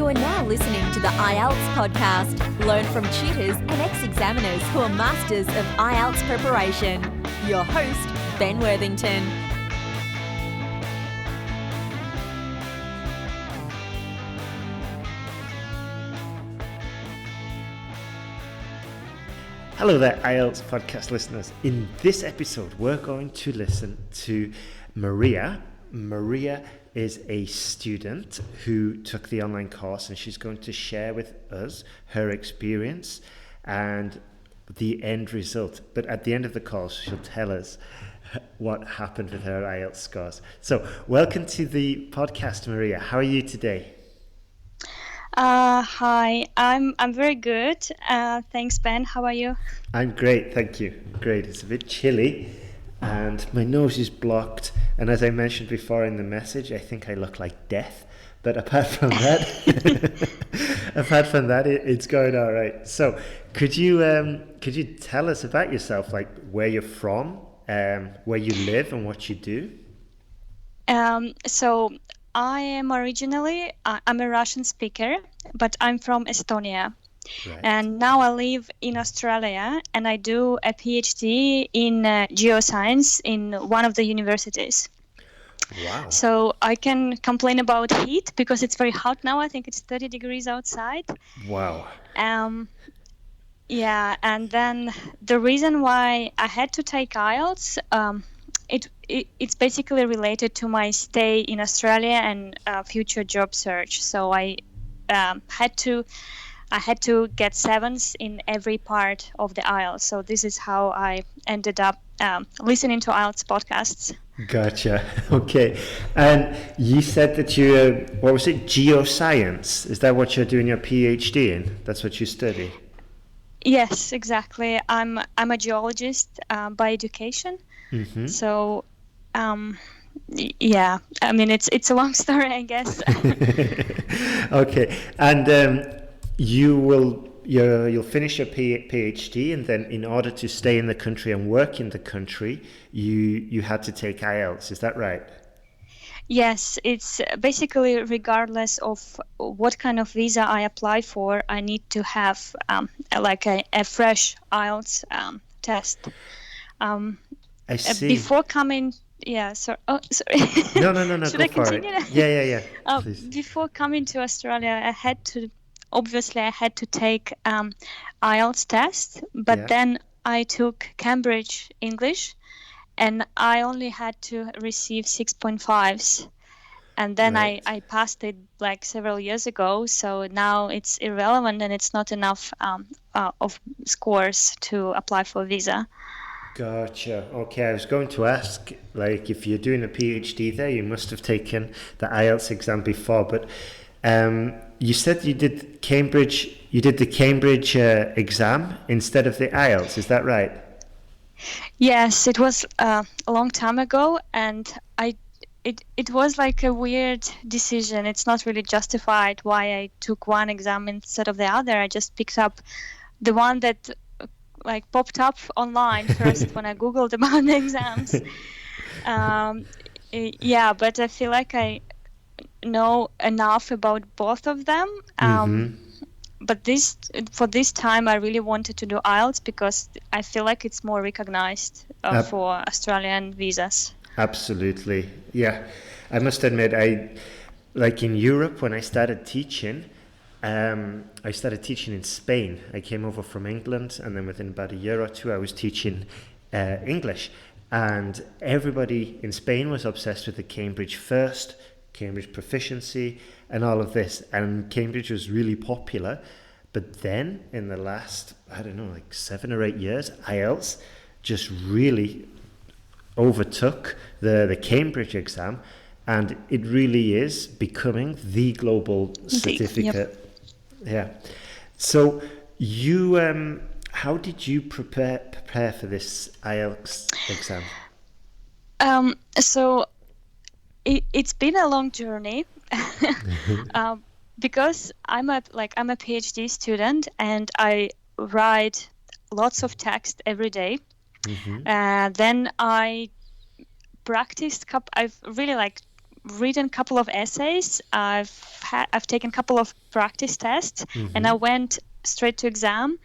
You are now listening to the IELTS podcast. Learn from tutors and ex-examiners who are masters of IELTS preparation. Your host, Ben Worthington. Hello there, IELTS podcast listeners. In this episode, we're going to listen to Maria. Maria is a student who took the online course, and she's going to share with us her experience and the end result. But at the end of the course, she'll tell us what happened with her IELTS scores. So, welcome to the podcast, Maria. How are you today? Hi, I'm very good. Thanks, Ben. How are you? I'm great, thank you. Great. It's a bit chilly and my nose is blocked. And as I mentioned before in the message, I think I look like death. But apart from that, it's going all right. So, could you tell us about yourself, like where you're from, where you live, and what you do? So I am originally, I'm a Russian speaker, but I'm from Estonia. Right. And now I live in Australia, and I do a PhD in geoscience in one of the universities. Wow. So I can complain about heat because it's very hot now. I think it's 30 degrees outside. Wow. Yeah, and then the reason why I had to take IELTS, it's basically related to my stay in Australia and future job search. So I had to get sevens in every part of the IELTS. So this is how I ended up listening to IELTS podcasts. Gotcha. Okay. And you said that you, what was it, geoscience? Is that what you're doing your PhD in? That's what you study? Yes, exactly. I'm a geologist by education. Mm-hmm. So, yeah. I mean, it's a long story, I guess. Okay. And you'll finish your PhD, and then in order to stay in the country and work in the country, you had to take IELTS. Is that right? Yes, it's basically regardless of what kind of visa I apply for, I need to have a fresh IELTS test. I see. Before coming, yeah. Sorry. Oh, sorry. No. Should Go I for continue? it. Yeah. Please. Before coming to Australia, I had to take IELTS test, but Yeah. then I took Cambridge English, and I only had to receive 6.5s, and then Right. I passed it like several years ago. So now it's irrelevant, and it's not enough of scores to apply for a visa. Gotcha. Okay, I was going to ask, like, if you're doing a PhD there, you must have taken the IELTS exam before, but you said you did the Cambridge exam instead of the IELTS, is that right? Yes, it was a long time ago, and it was like a weird decision. It's not really justified why I took one exam instead of the other. I just picked up the one that like popped up online first when I googled about the exams. Yeah, but I feel like I know enough about both of them. But for this time, I really wanted to do IELTS because I feel like it's more recognized for Australian visas. Absolutely. Yeah. I must admit, like in Europe, when I started teaching in Spain. I came over from England, and then within about a year or two, I was teaching English. And everybody in Spain was obsessed with the Cambridge First, Cambridge Proficiency, and all of this. And Cambridge was really popular. But then, in the last, 7 or 8 years, IELTS just really overtook the Cambridge exam. And it really is becoming the global certificate. Yep. Yeah. So you, how did you prepare for this IELTS exam? So it's been a long journey because I'm a PhD student, and I write lots of text every day. Mm-hmm. Then I practiced. I've really written a couple of essays. I've taken a couple of practice tests, and I went straight to exam.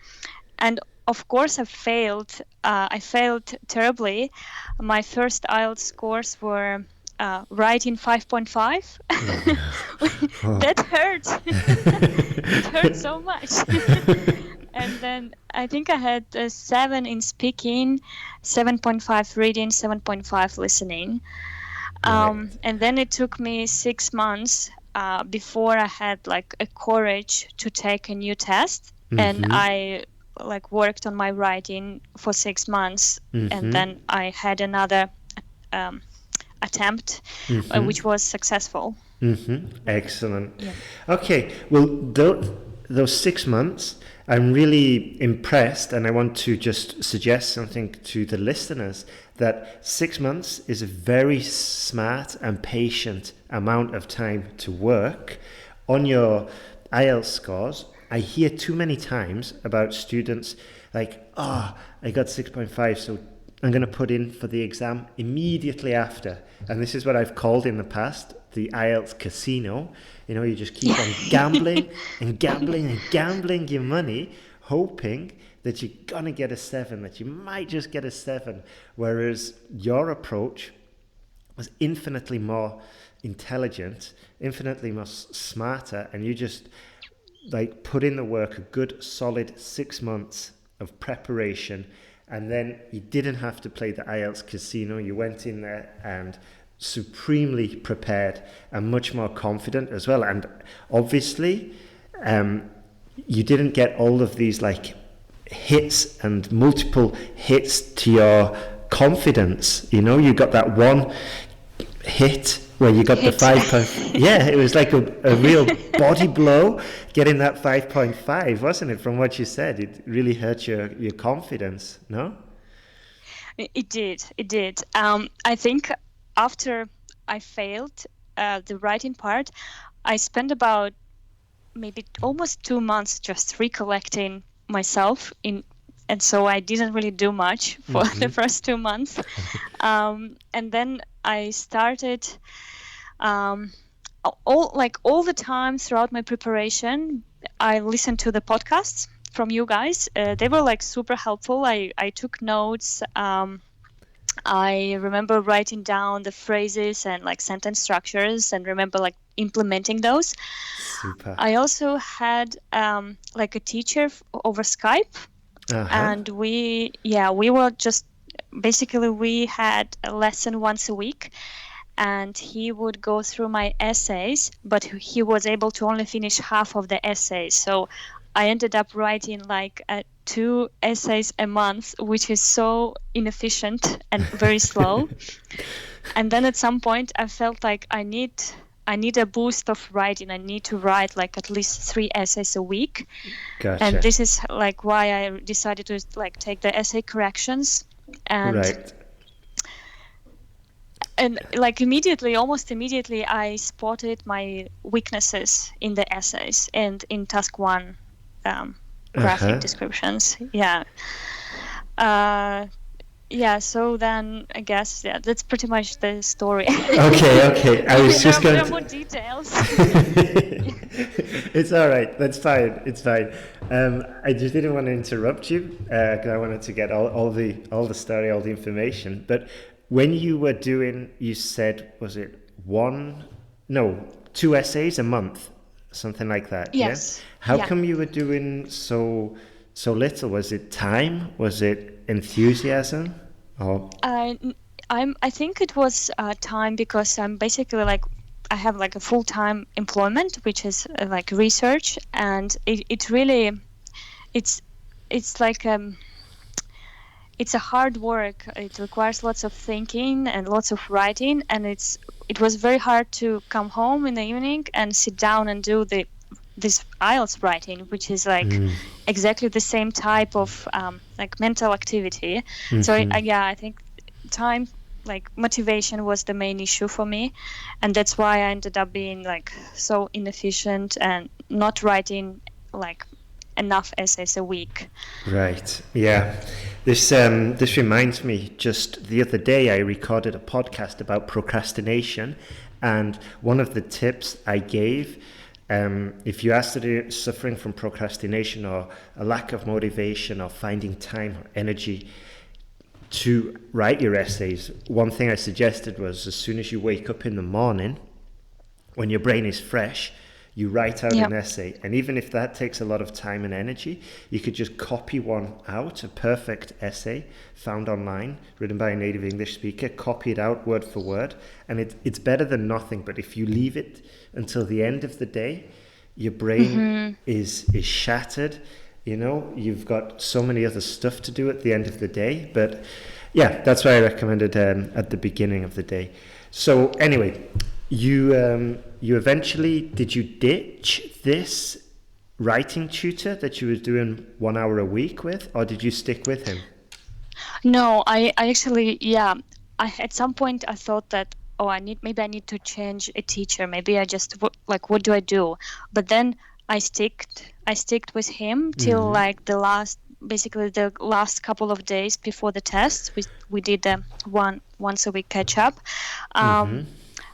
And of course, I failed. I failed terribly. My first IELTS scores were writing 5.5. That hurt. It hurt so much. And then I think I had 7 in speaking, 7.5 reading, 7.5 listening. And then it took me 6 months before I had like a courage to take a new test. And I like worked on my writing for 6 months, and then I had another attempt, which was successful. Excellent. Yeah. Okay, well, those 6 months, I'm really impressed, and I want to just suggest something to the listeners, that 6 months is a very smart and patient amount of time to work on your IELTS scores. I hear too many times about students like, I got 6.5, so I'm going to put in for the exam immediately after. And this is what I've called in the past the IELTS casino. You know, you just keep on gambling and gambling and gambling your money, hoping that you're going to get a 7, that you might just get a 7. Whereas your approach was infinitely more intelligent, infinitely more smarter, and you just like put in the work, a good solid 6 months of preparation, and then you didn't have to play the IELTS casino. You went in there and supremely prepared and much more confident as well. And obviously you didn't get all of these like hits and multiple hits to your confidence. You know, you got that one hit where you got the 5. Yeah, it was like a real body blow getting that 5.5, wasn't it? From what you said, it really hurt your confidence, no? It did. I think after I failed the writing part, I spent about maybe almost 2 months just recollecting myself and so I didn't really do much for the first 2 months. And then I started all the time throughout my preparation, I listened to the podcasts from you guys. They were like super helpful. I took notes. I remember writing down the phrases and like sentence structures and remember like implementing those. Super. I also had like a teacher over Skype, and we were just basically we had a lesson once a week, and he would go through my essays, but he was able to only finish half of the essays. So I ended up writing like 2 essays a month, which is so inefficient and very slow. And then at some point I felt like I need a boost of writing. I need to write like at least 3 essays a week. Gotcha. And this is like why I decided to like take the essay corrections. And right. And like almost immediately, I spotted my weaknesses in the essays and in task 1 graphic descriptions. Yeah. So then I guess, that's pretty much the story. Okay. I was just going to... There are more details. It's all right. That's fine. It's fine. I just didn't want to interrupt you because I wanted to get all the story, all the information. But when you were doing, you said, was it 2 essays a month, something like that? Yes. Yeah? How come you were doing so little? Was it time? Was it enthusiasm? Or I think it was time, because I'm basically like I have like a full-time employment, which is like research, and it really it's like it's a hard work. It requires lots of thinking and lots of writing, and it was very hard to come home in the evening and sit down and do this IELTS writing, which is like exactly the same type of like mental activity. So I think time, like motivation, was the main issue for me, and that's why I ended up being like so inefficient and not writing like enough essays a week. Right. Yeah. This reminds me, just the other day I recorded a podcast about procrastination, and one of the tips I gave, if you are suffering from procrastination or a lack of motivation or finding time or energy to write your essays, one thing I suggested was, as soon as you wake up in the morning, when your brain is fresh, you write out an essay. And even if that takes a lot of time and energy, you could just copy one out, a perfect essay found online, written by a native English speaker, copy it out word for word, and it's better than nothing. But if you leave it until the end of the day, your brain is shattered. You know, you've got so many other stuff to do at the end of the day. But yeah, that's why I recommended at the beginning of the day. So anyway, you eventually, did you ditch this writing tutor that you were doing 1 hour a week with, or did you stick with him? No, I actually, at some point I thought that, maybe I need to change a teacher. Maybe I just, what do I do? But then I sticked with him till like the last couple of days before the test. We did once a week catch up.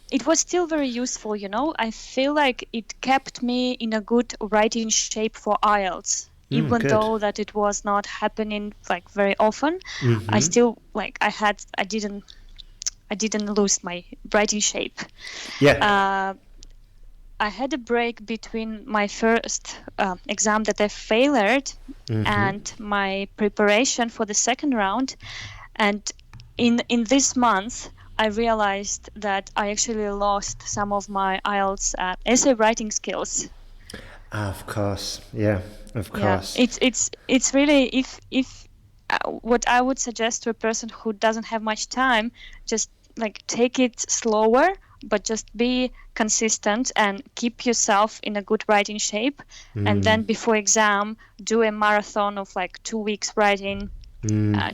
It was still very useful, you know. I feel like it kept me in a good writing shape for IELTS, even good. though that it was not happening like very often. I still I didn't lose my writing shape. Yeah. I had a break between my first exam that I failed and my preparation for the second round, and in this month I realized that I actually lost some of my IELTS essay writing skills. Of course, yeah, of course. Yeah, it's really, if what I would suggest to a person who doesn't have much time, just like take it slower, but just be consistent and keep yourself in a good writing shape. And then before exam, do a marathon of like 2 weeks writing.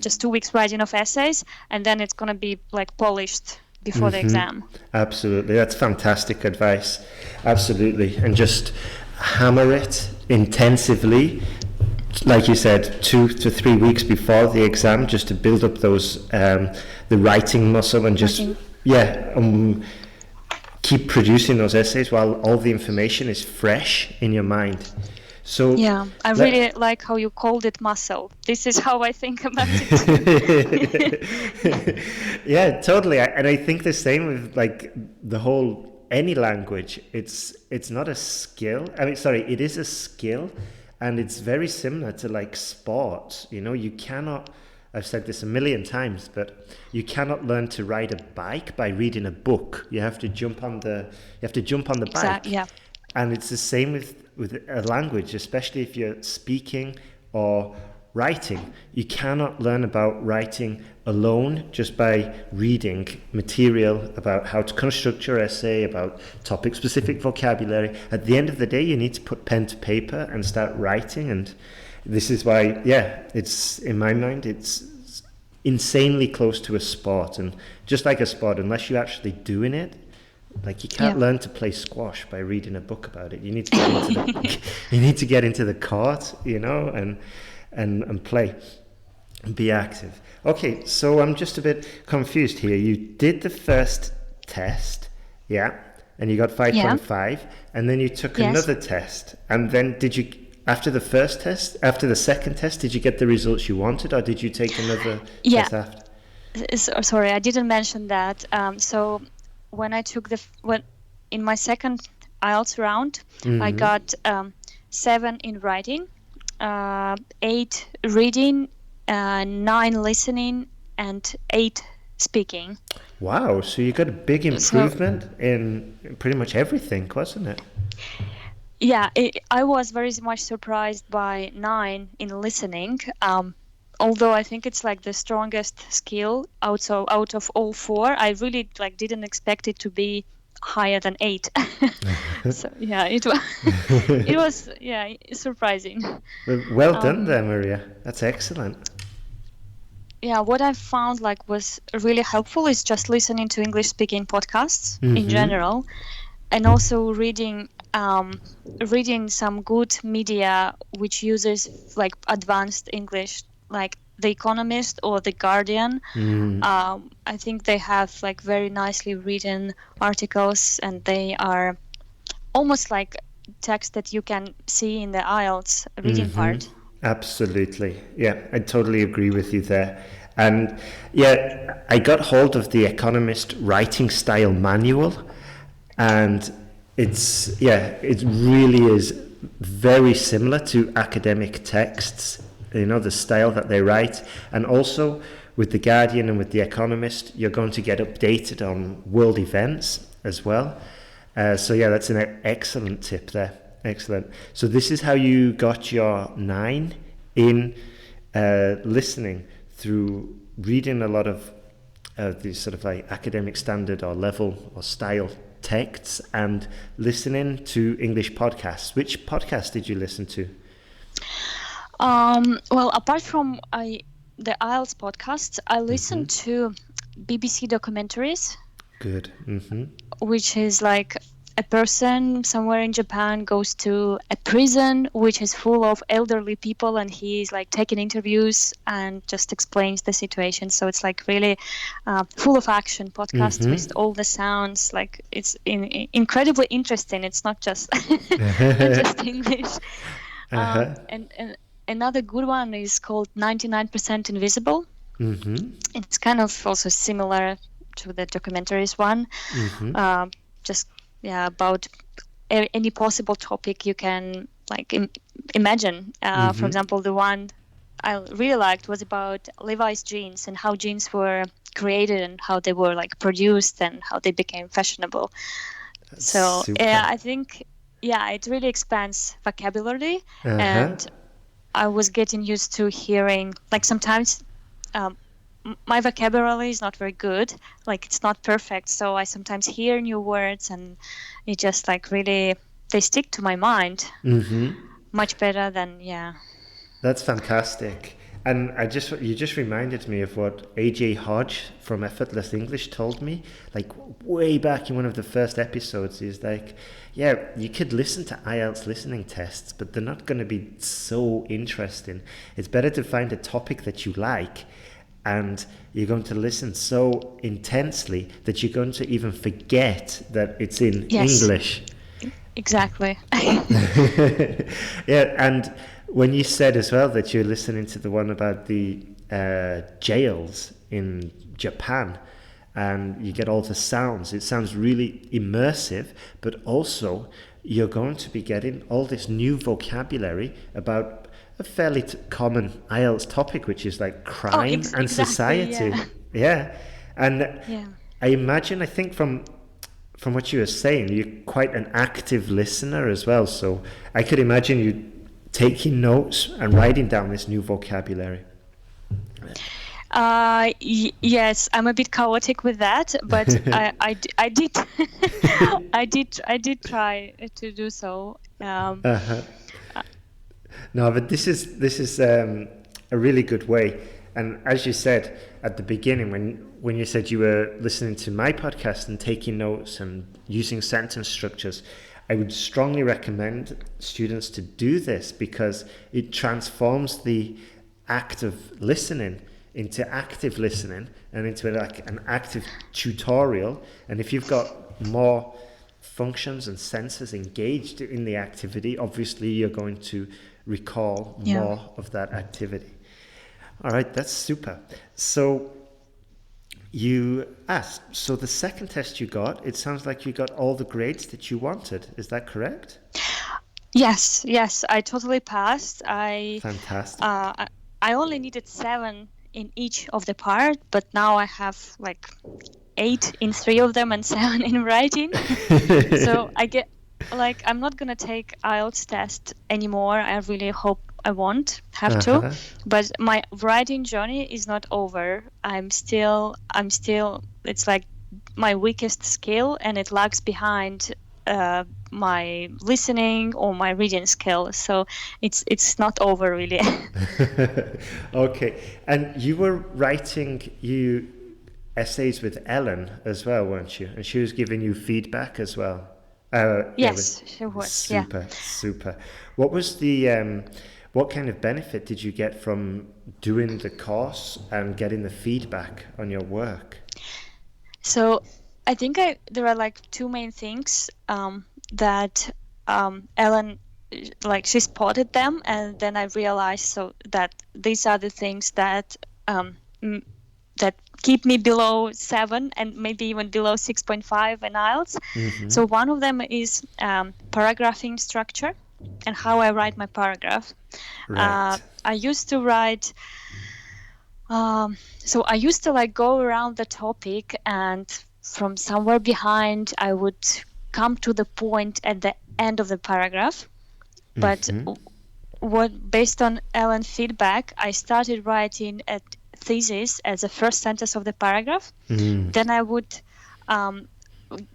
Just 2 weeks writing of essays, and then it's going to be like polished before the exam. Absolutely. That's fantastic advice. Absolutely. And just hammer it intensively, like you said, 2 to 3 weeks before the exam, just to build up those, the writing muscle, and just, keep producing those essays while all the information is fresh in your mind. So yeah, I really like how you called it muscle. This is how I think about it. Yeah, totally. And I think the same with like the whole, any language. It's not a skill. It is a skill, and it's very similar to like sports. You know, you cannot, I've said this a million times, but you cannot learn to ride a bike by reading a book. You have to jump on the bike. Yeah. And it's the same with a language, especially if you're speaking or writing. You cannot learn about writing alone just by reading material about how to construct your essay, about topic-specific vocabulary. At the end of the day, you need to put pen to paper and start writing. And this is why, it's, in my mind, it's insanely close to a sport. And just like a sport, unless you're actually doing it, like you can't learn to play squash by reading a book about it. You need to get into the, you need to get into the court, you know, and play and be active. Okay, so I'm just a bit confused here. You did the first test, and you got 5.5, and then you took another test, and then did you, after the second test, did you get the results you wanted, or did you take another test after? Sorry, I didn't mention that. So when I took in my second IELTS round, I got 7 in writing, 8 reading, 9 listening, and 8 speaking. Wow, so you got a big improvement in pretty much everything, wasn't it? Yeah, I was very much surprised by 9 in listening. Although I think it's like the strongest skill out of all 4, I really didn't expect it to be higher than 8. So yeah, it was surprising. Well done there, Maria. That's excellent. Yeah, what I found was really helpful is just listening to English speaking podcasts in general, and also reading reading some good media which uses like advanced English, like The Economist or The Guardian. I think they have like very nicely written articles, and they are almost like text that you can see in the IELTS reading part. Absolutely. Yeah, I totally agree with you there. And yeah, I got hold of the Economist writing style manual, and it really is very similar to academic texts, the style that they write. And also with the Guardian and with the Economist, you're going to get updated on world events as well. So yeah, that's an excellent tip there. Excellent. So this is how you got your 9 in listening, through reading a lot of these sort of like academic standard or level or style texts and listening to English podcasts. Which podcast did you listen to? Well, apart from the IELTS podcasts, I listen to BBC documentaries. Good. Which is like a person somewhere in Japan goes to a prison which is full of elderly people, and he's like taking interviews and just explains the situation. So it's like really full of action podcast with all the sounds. Like it's incredibly interesting. It's not just not just English. And another good one is called 99% Invisible. It's kind of also similar to the documentaries one. About any possible topic you can like imagine. For example, the one I really liked was about Levi's jeans and how jeans were created and how they were like produced and how they became fashionable. So I think it really expands vocabulary, and I was getting used to hearing like sometimes my vocabulary is not very good, like it's not perfect, so I sometimes hear new words and it just like really they stick to my mind much better than That's fantastic. And you just reminded me of what AJ Hodge from Effortless English told me, like way back in one of the first episodes. He's like, you could listen to IELTS listening tests, but they're not going to be so interesting. It's better to find a topic that you like, and you're going to listen so intensely that you're going to even forget that it's in English. Exactly. And when you said as well that you're listening to the one about the jails in Japan, and you get all the sounds, it sounds really immersive, but also you're going to be getting all this new vocabulary about a fairly common IELTS topic, which is like crime and society. And I imagine, I think from what you were saying, you're quite an active listener as well, so I could imagine you taking notes and writing down this new vocabulary. Yes, I'm a bit chaotic with that, but I did I did try to do so. No, but this is a really good way. And as you said at the beginning, when you said you were listening to my podcast and taking notes and using sentence structures, I would strongly recommend students to do this, because it transforms the act of listening into active listening and into like an active tutorial. And if you've got more functions and senses engaged in the activity, obviously you're going to recall more of that activity. All right, that's super. So you asked, so the second test you got, it sounds like you got all the grades that you wanted. Is that correct? Yes, I totally passed. Fantastic. I only needed 7 in each of the part, but now I have like 8 in 3 of them and 7 in writing. So I get like, I'm not gonna take IELTS test anymore. I really hope I won't have to, but my writing journey is not over. I'm still it's like my weakest skill, and it lags behind my listening or my reading skill, so it's not over really. Okay, and you were writing essays with Ellen as well, weren't you? And she was giving you feedback as well. Yes, she was. Super. What was the what kind of benefit did you get from doing the course and getting the feedback on your work? So I think there are like two main things that Ellen, like, she spotted them, and then I realized so that these are the things that that keep me below 7 and maybe even below 6.5 in IELTS. So one of them is paragraphing structure and how I write my paragraph. Right. I used to write. So I used to like go around the topic, and from somewhere behind, I would come to the point at the end of the paragraph. But based on Ellen's feedback, I started writing a thesis as the first sentence of the paragraph. Then I would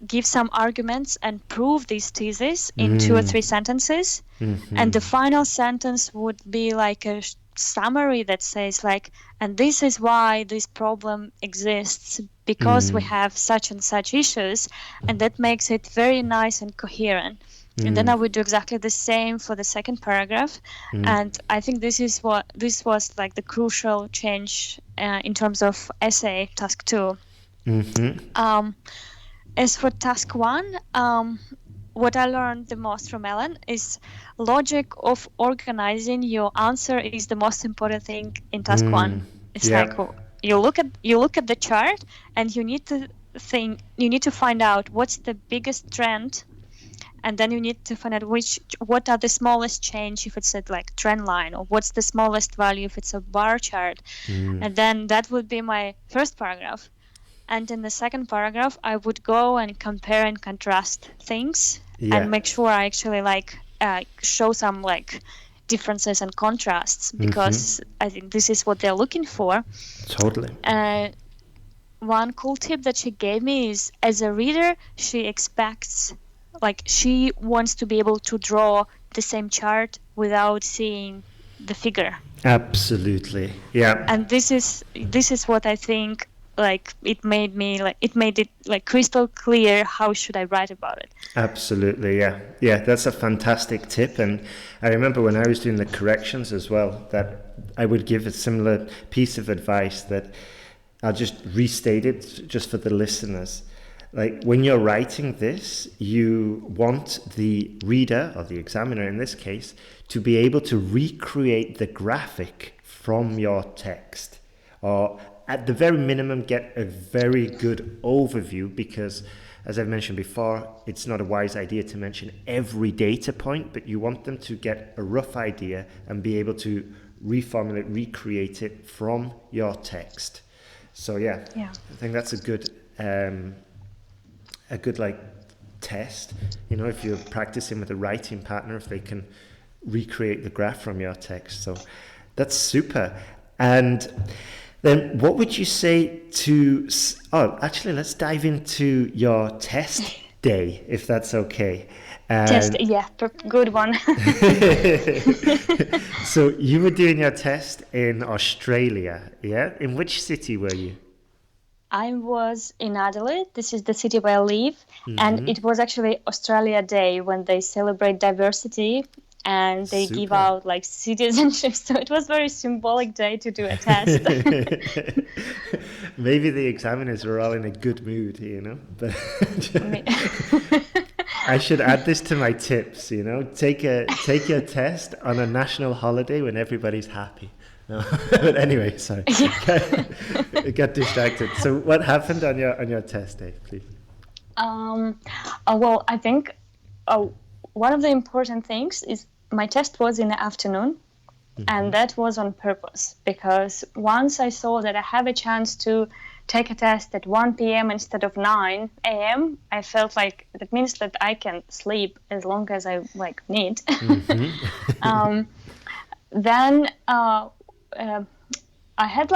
give some arguments and prove these theses in 2 or 3 sentences. And the final sentence would be like a summary that says like, and this is why this problem exists, because we have such and such issues, and that makes it very nice and coherent. And then I would do exactly the same for the second paragraph. And I think this was like the crucial change in terms of essay task 2. As for task 1, what I learned the most from Ellen is logic of organizing your answer is the most important thing in task 1. It's like you look at the chart, and you need to find out what's the biggest trend, and then you need to find out what are the smallest change if it's a like trend line, or what's the smallest value if it's a bar chart. And then that would be my first paragraph. And in the second paragraph, I would go and compare and contrast things and make sure I actually like show some like differences and contrasts, because I think this is what they're looking for. Totally. One cool tip that she gave me is, as a reader, she wants to be able to draw the same chart without seeing the figure. Absolutely. Yeah. And this is what I think, like, it made it like crystal clear how should I write about it. Absolutely. Yeah, that's a fantastic tip. And I remember when I was doing the corrections as well, that I would give a similar piece of advice that I'll just restate it just for the listeners. Like, when you're writing this, you want the reader, or the examiner in this case, to be able to recreate the graphic from your text, or at the very minimum get a very good overview, because as I've mentioned before, it's not a wise idea to mention every data point, but you want them to get a rough idea and be able to reformulate, recreate it from your text. So I think that's a good like test, if you're practicing with a writing partner, if they can recreate the graph from your text. So that's super. And then what would you say to, let's dive into your test day, if that's okay. Good one. So you were doing your test in Australia, yeah? In which city were you? I was in Adelaide. This is the city where I live. And it was actually Australia Day, when they celebrate diversity and they give out like citizenship. So it was a very symbolic day to do a test. Maybe the examiners were all in a good mood, but I should add this to my tips, take your test on a national holiday when everybody's happy. No, but anyway, sorry, I got distracted. So what happened on your test day, please? Well, I think one of the important things is my test was in the afternoon, and that was on purpose, because once I saw that I have a chance to take a test at 1 p.m. instead of 9 a.m., I felt like that means that I can sleep as long as I need. Then I had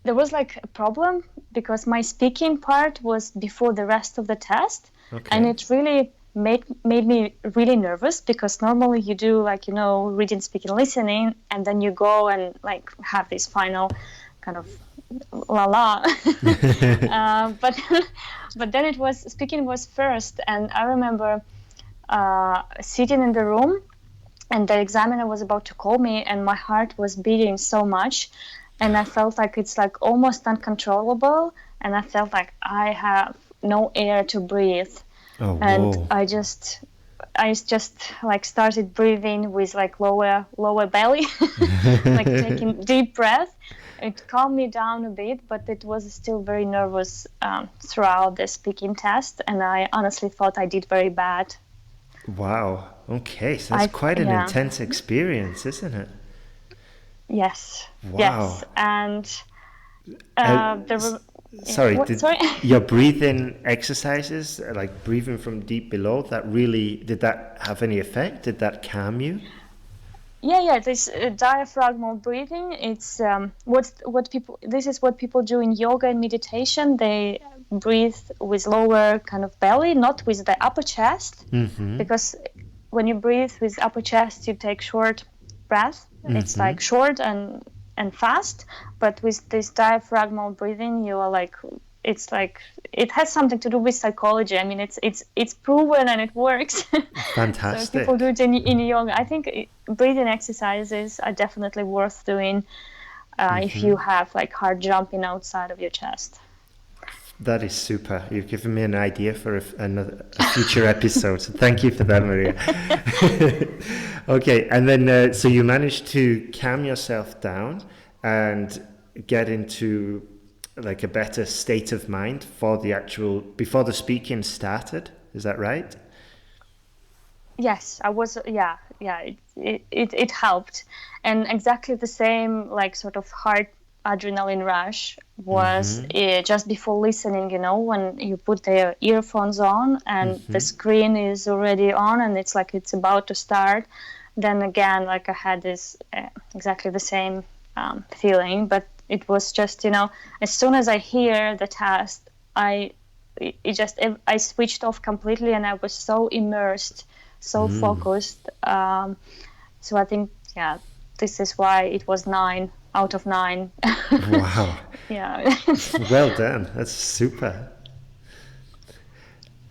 there was a problem, because my speaking part was before the rest of the test, and it really made me really nervous, because normally you do reading, speaking, listening, and then you go and have this final kind of la but then speaking was first, and I remember sitting in the room, and the examiner was about to call me, and my heart was beating so much, and I felt like it's like almost uncontrollable, and I felt like I have no air to breathe. Oh, And whoa. I just like started breathing with like lower belly, like taking deep breath. It calmed me down a bit, but it was still very nervous throughout the speaking test, and I honestly thought I did very bad. Wow. Okay, so that's quite an Yeah. intense experience, isn't it? Yes. Wow. Yes. And there were. Sorry, What? did Sorry. your breathing exercises, like breathing from deep below, did that have any effect? Did that calm you? Yeah. This diaphragmal breathing. It's This is what people do in yoga and meditation. They breathe with lower kind of belly, not with the upper chest, because when you breathe with upper chest, you take short breath. It's like short and fast, but with this diaphragmal breathing, you are like, it's like it has something to do with psychology. I mean, it's proven and it works. So Fantastic. people do it in yoga. I think breathing exercises are definitely worth doing if you have like heart jumping outside of your chest. That is super. You've given me an idea for a future episode. So thank you for that, Maria. Okay, and then so you managed to calm yourself down and get into like a better state of mind for before the speaking started. Is that right? Yes, I was. Yeah. It helped, and exactly the same like sort of heart adrenaline rush was just before listening. You know, when you put the earphones on and the screen is already on and it's like it's about to start. Then again, like I had this exactly the same feeling, but it was just, you know, as soon as I hear the test, I switched off completely, and I was so immersed, so focused. So I think, yeah, this is why it was 9 out of 9. Wow. Yeah. Well done. That's super.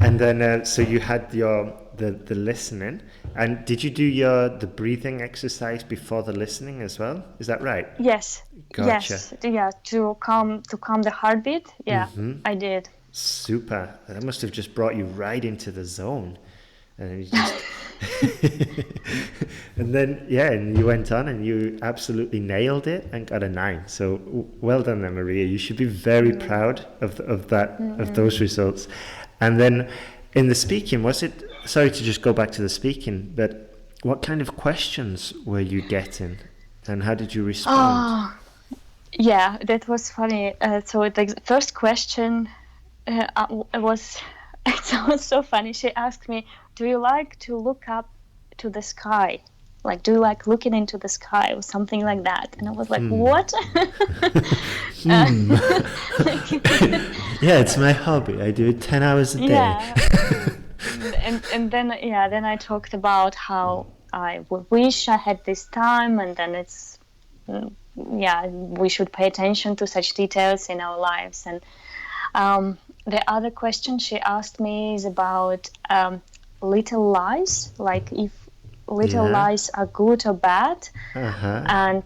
And then, so you had the listening, and did you do the breathing exercise before the listening as well? Is that right? Yes. Gotcha. Yes. Yeah. To calm the heartbeat. Yeah, I did. Super. That must have just brought you right into the zone, and you just and then and you went on and you absolutely nailed it and got a 9. So well done there, Maria. You should be very proud of those results. And then in the speaking, sorry to just go back to the speaking, but what kind of questions were you getting and how did you respond? Yeah, that was funny. So the first question was it was so funny. She asked me, "Do you like to look up to the sky? Like, do you like looking into the sky or something like that?" And I was like, "What?" Yeah, it's my hobby. I do it 10 hours a day. Yeah. and then I talked about how I wish I had this time, and then it's we should pay attention to such details in our lives. And the other question she asked me is about little lies, like if little lies are good or bad. And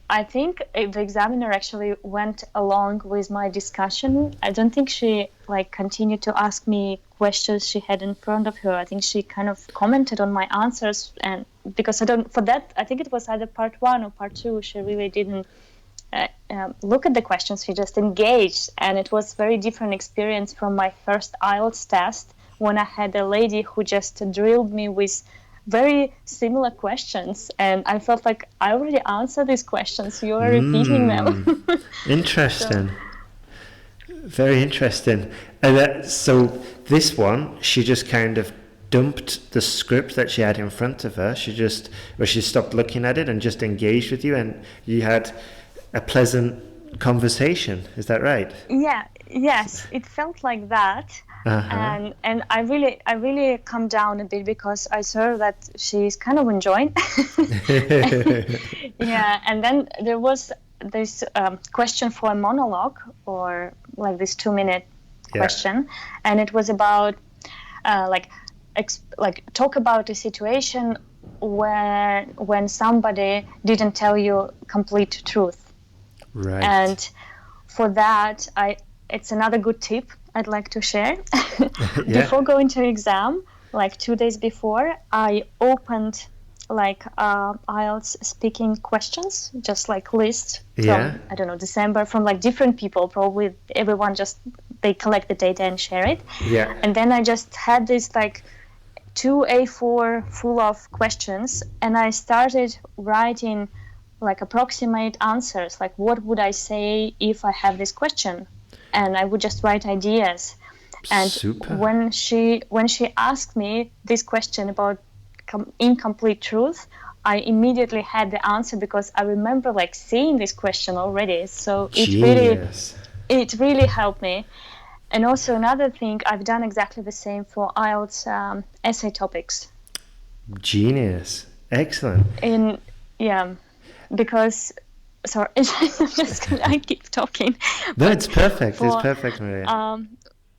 I think the examiner actually went along with my discussion. I don't think she like continued to ask me questions she had in front of her. I think she kind of commented on my answers, and because I think it was either part 1 or part 2. She really didn't look at the questions. She just engaged, and it was very different experience from my first IELTS test when I had a lady who just drilled me with very similar questions, and I felt like I already answered these questions. You are repeating them. Interesting. Very interesting. And so this one, she just kind of dumped the script that she had in front of her. She stopped looking at it and just engaged with you, and you had a pleasant conversation. Is that right? Yeah. Yes, it felt like that. And I really calmed down a bit because I saw that she's kind of enjoying. Yeah, and then there was this question for a monologue, or like this 2-minute question, and it was about like talk about a situation when somebody didn't tell you complete truth. Right. And for that, it's another good tip I'd like to share. Before going to exam, like 2 days before, I opened IELTS speaking questions, just like list from, I don't know, December, from like different people. Probably everyone they collect the data and share it. Yeah. And then I just had this like 2 A4 full of questions, and I started writing like approximate answers, like what would I say if I have this question, and I would just write ideas. And Super. when she asked me this question about incomplete truth, I immediately had the answer, because I remember like seeing this question already. So it really helped me. And also another thing, I've done exactly the same for IELTS essay topics. Genius. Excellent. Because sorry, I keep talking. No, it's perfect. It's perfect, Maria.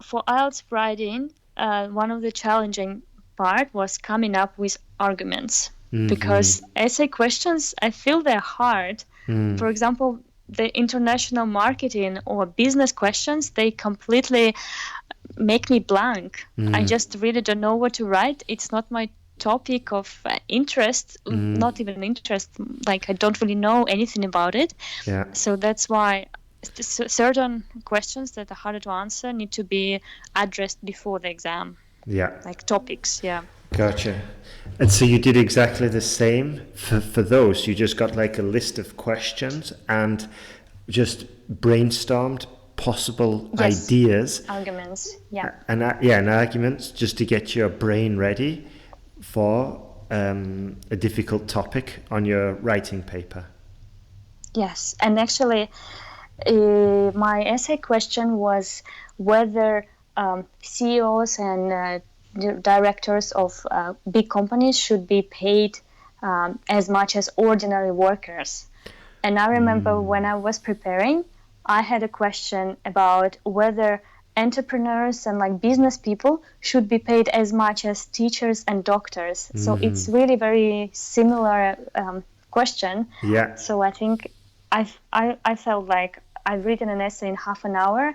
For IELTS writing, one of the challenging part was coming up with arguments, because essay questions, I feel they're hard. For example, the international marketing or business questions, they completely make me blank. I just really don't know what to write. It's not my topic of interest, not even interest, like I don't really know anything about it. So that's why certain questions that are harder to answer need to be addressed before the exam, like topics. Gotcha. And so you did exactly the same for those. You just got like a list of questions and just brainstormed possible ideas, arguments, and arguments, just to get your brain ready for a difficult topic on your writing paper. Yes, and actually my essay question was whether CEOs and directors of big companies should be paid as much as ordinary workers. And I remember when I was preparing, I had a question about whether entrepreneurs and like business people should be paid as much as teachers and doctors. So it's really very similar question. So I think I felt like I've written an essay in half an hour,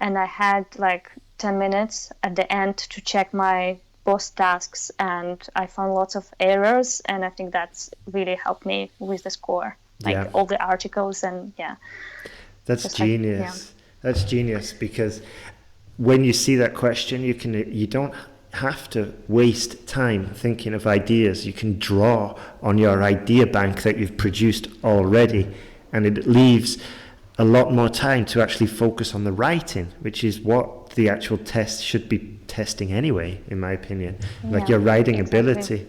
and I had like 10 minutes at the end to check my post tasks, and I found lots of errors, and I think that's really helped me with the score, like all the articles. And that's genius. That's genius, because when you see that question, you don't have to waste time thinking of ideas. You can draw on your idea bank that you've produced already, and it leaves a lot more time to actually focus on the writing, which is what the actual test should be testing anyway, in my opinion, like your writing ability.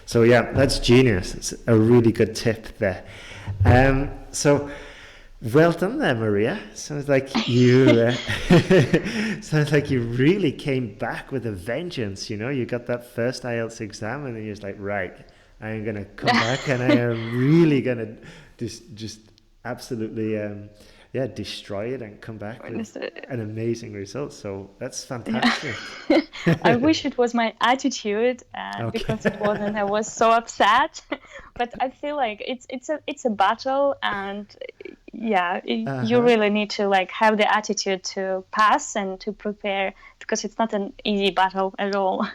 So that's genius. It's a really good tip there. So well done there, Maria. Sounds like you really came back with a vengeance. You got that first IELTS exam, and then you're just like, right, I am going to come back, and I am really going to just absolutely destroy it and come back with an amazing result. So that's fantastic. I wish it was my attitude, because it wasn't. I was so upset. But I feel like it's a battle, and you really need to like have the attitude to pass and to prepare, because it's not an easy battle at all.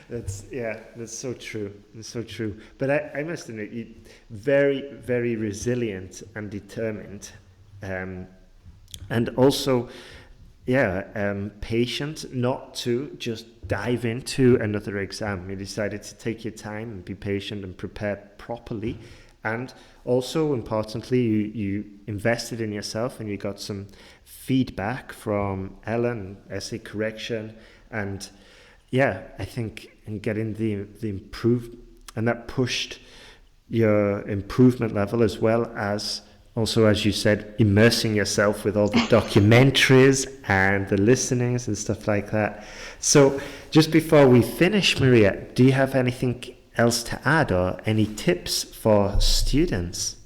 That's so true. That's so true. But I must admit, you very, very resilient and determined, and also patient not to just dive into another exam. You decided to take your time and be patient and prepare properly, and also importantly you invested in yourself, and you got some feedback from Ellen, essay correction, and I think in getting the improved, and that pushed your improvement level, as well as also, as you said, immersing yourself with all the documentaries and the listenings and stuff like that. So just before we finish, Maria, do you have anything else to add, or any tips for students?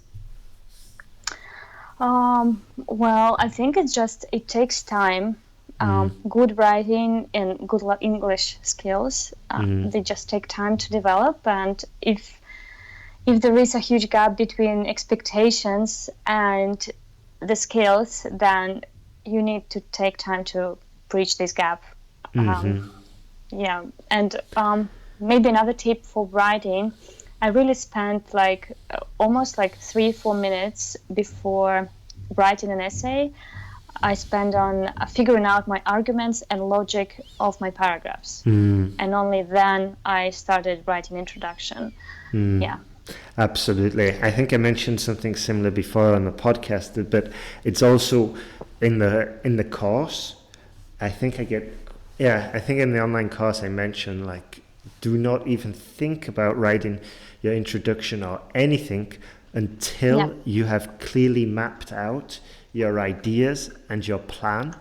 Well, I think it takes time good writing and good English skills. They just take time to develop, and if there is a huge gap between expectations and the skills, then you need to take time to bridge this gap. And maybe another tip for writing, I really spent almost 3-4 minutes before writing an essay. I spend on figuring out my arguments and logic of my paragraphs, and only then I started writing introduction. Yeah. Absolutely. I think I mentioned something similar before on the podcast, but it's also in the course. I think in the online course I mentioned, do not even think about writing your introduction or anything until you have clearly mapped out your ideas and your plan,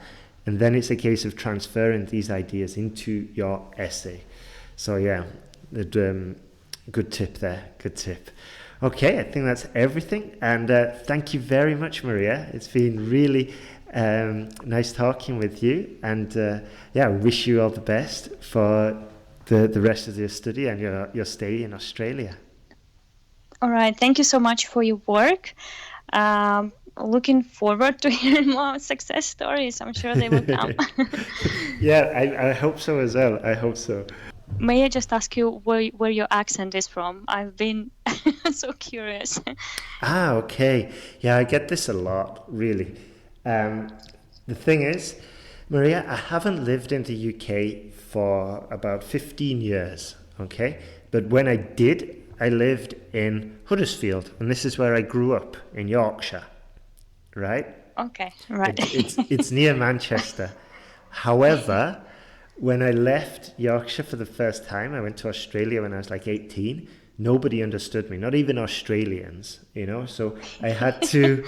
and then it's a case of transferring these ideas into your essay. So good tip there. Good tip. Okay, I think that's everything. And thank you very much, Maria. It's been really nice talking with you. And I wish you all the best for the rest of your study and your stay in Australia. All right. Thank you so much for your work. Looking forward to hearing more success stories. I'm sure they will come. I hope so as well. I hope so. May I just ask you where your accent is from? I've been so curious. Okay. Yeah, I get this a lot, really. The thing is, Maria, I haven't lived in the UK for about 15 years, okay? But when I did, I lived in Huddersfield, and this is where I grew up, in Yorkshire, right? Okay, right. It's near Manchester. However, when I left Yorkshire for the first time, I went to Australia when I was 18. Nobody understood me, not even Australians, so I had to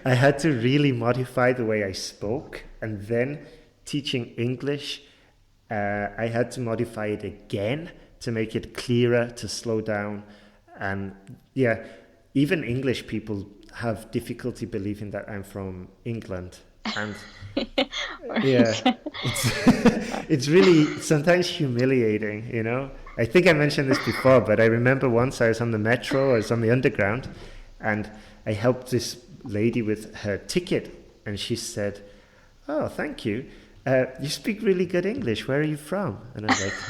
I had to really modify the way I spoke. And then teaching English, I had to modify it again to make it clearer, to slow down. And even English people have difficulty believing that I'm from England. And it's really sometimes humiliating, I think I mentioned this before, but I remember once I was on the metro, I was on the underground, and I helped this lady with her ticket, and she said, "Oh, thank you. You speak really good English. Where are you from?" And I was like,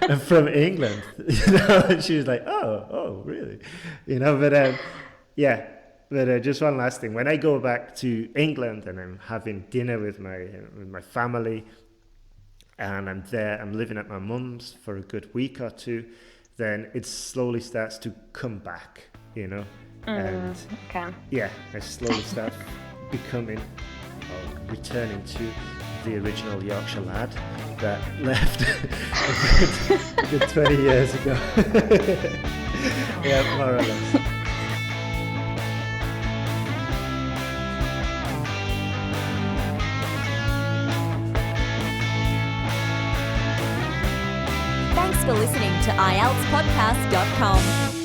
I'm from England. And she was like, oh, really? But just one last thing. When I go back to England and I'm having dinner with my family, and I'm living at my mum's for a good week or two, then it slowly starts to come back, And I slowly start returning to the original Yorkshire lad that left a good 20 years ago. More or less. Thanks for listening to IELTSPodcast.com.